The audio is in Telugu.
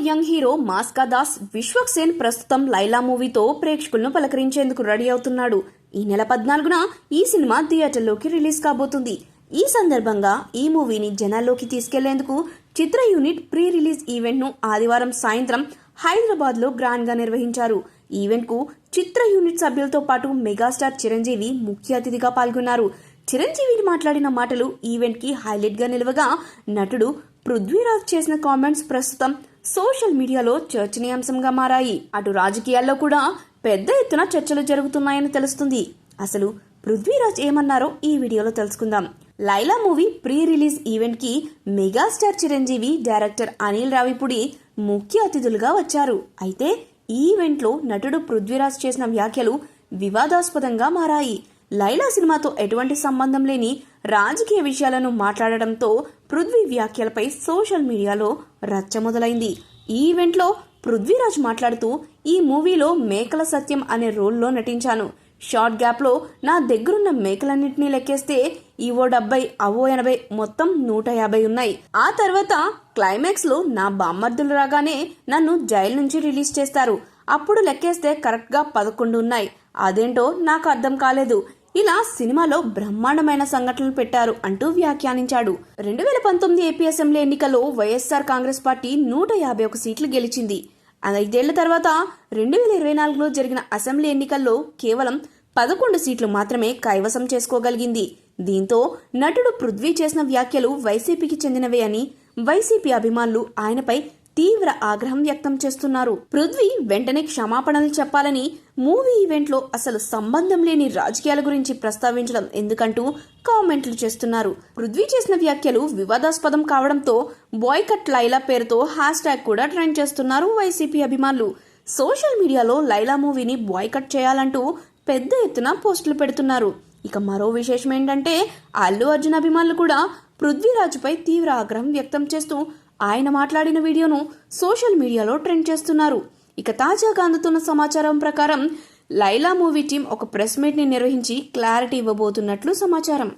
బాలీవుడ్ యంగ్ హీరో మాస్కా దాస్ విశ్వక్ సేన్ ప్రస్తుతం లైలా మూవీతో ప్రేక్షకులను పలకరించేందుకు రెడీ అవుతున్నాడు. ఈ నెల 14న ఈ సినిమా థియేటర్లోకి రిలీజ్ కాబోతుంది. ఈ సందర్భంగా ఈ మూవీని జనాల్లోకి తీసుకెళ్లేందుకు చిత్ర యూనిట్ ప్రీ రిలీజ్ ఈవెంట్ ను ఆదివారం సాయంత్రం హైదరాబాద్ లో గ్రాండ్ గా నిర్వహించారు. ఈవెంట్ కు చిత్ర యూనిట్ సభ్యులతో పాటు మెగాస్టార్ చిరంజీవి ముఖ్య అతిథిగా పాల్గొన్నారు. చిరంజీవి మాట్లాడిన మాటలు ఈవెంట్ కి హైలైట్ గా నిలవగా, నటుడు పృథ్వీరాజ్ చేసిన కామెంట్స్ ప్రస్తుతం సోషల్ మీడియాలో చర్చనీయాంశంగా మారాయి. అటు రాజకీయాల్లో కూడా పెద్ద ఎత్తున చర్చలు జరుగుతున్నాయని తెలుస్తుంది. అసలు పృథ్వీరాజ్ ఏమన్నారో ఈ వీడియోలో తెలుసుకుందాం. Laila movie pre release event కి మెగాస్టార్ చిరంజీవి, డైరెక్టర్ అనిల్ రావిపూడి ముఖ్య అతిథులుగా వచ్చారు. అయితే ఈ ఈవెంట్ లో నటుడు పృథ్వీరాజ్ చేసిన వ్యాఖ్యలు వివాదాస్పదంగా మారాయి. లైలా సినిమాతో ఎటువంటి సంబంధం లేని రాజకీయ విషయాలను మాట్లాడడంతో పృథ్వీ వ్యాఖ్యలపై సోషల్ మీడియాలో రచ్చ మొదలైంది. ఈ ఈవెంట్లో పృథ్వీరాజ్ మాట్లాడుతూ, ఈ మూవీలో మేకల సత్యం అనే రోల్లో నటించాను. షార్ట్ గ్యాప్ లో నా దగ్గరున్న మేకలన్నింటినీ లెక్కేస్తే ఇవో 70 అవో 80 మొత్తం 150 ఉన్నాయి. ఆ తర్వాత క్లైమాక్స్ లో నా బామ్మర్దులు రాగానే నన్ను జైలు నుంచి రిలీజ్ చేస్తారు. అప్పుడు లెక్కేస్తే కరెక్ట్ గా 11 ఉన్నాయి. అదేంటో నాకు అర్థం కాలేదు. ఇలా సినిమాలో బ్రహ్మాండమైన సంఘటనలు పెట్టారు అంటూ వ్యాఖ్యానించాడు. 2019 ఏపీ అసెంబ్లీ ఎన్నికల్లో వైఎస్ఆర్ కాంగ్రెస్ పార్టీ 151 సీట్లు గెలిచింది. 5 ఏళ్ల తర్వాత 2024లో జరిగిన అసెంబ్లీ ఎన్నికల్లో కేవలం 11 సీట్లు మాత్రమే కైవసం చేసుకోగలిగింది. దీంతో నటుడు పృథ్వీ చేసిన వ్యాఖ్యలు వైసీపీకి చెందినవే అని వైసీపీ అభిమానులు ఆయనపై తీవ్ర ఆగ్రహం వ్యక్తం చేస్తున్నారు. పృథ్వీ వెంటనే క్షమాపణలు చెప్పాలని, మూవీ ఈవెంట్ లో అసలు సంబంధం లేని రాజకీయాల గురించి ప్రస్తావించడం ఎందుకంటూ కామెంట్లు చేస్తున్నారు. పృథ్వీ చేసిన వ్యాఖ్యలు వివాదాస్పదం కావడంతో బాయ్కట్ లైలా పేరుతో హ్యాష్ ట్యాగ్ కూడా ట్రెండ్ చేస్తున్నారు వైసీపీ అభిమానులు. సోషల్ మీడియాలో లైలా మూవీని బాయ్కట్ చేయాలంటూ పెద్ద ఎత్తున పోస్టులు పెడుతున్నారు. ఇక మరో విశేషం ఏంటంటే, అల్లు అర్జున్ అభిమానులు కూడా పృథ్వీరాజుపై తీవ్ర ఆగ్రహం వ్యక్తం చేస్తూ ఆయన మాట్లాడిన వీడియోను సోషల్ మీడియాలో ట్రెండ్ చేస్తున్నారు. ఇక తాజాగా అందుతున్న సమాచారం ప్రకారం లైలా మూవీ టీం ఒక ప్రెస్ మీట్ ని నిర్వహించి క్లారిటీ ఇవ్వబోతున్నట్లు సమాచారం.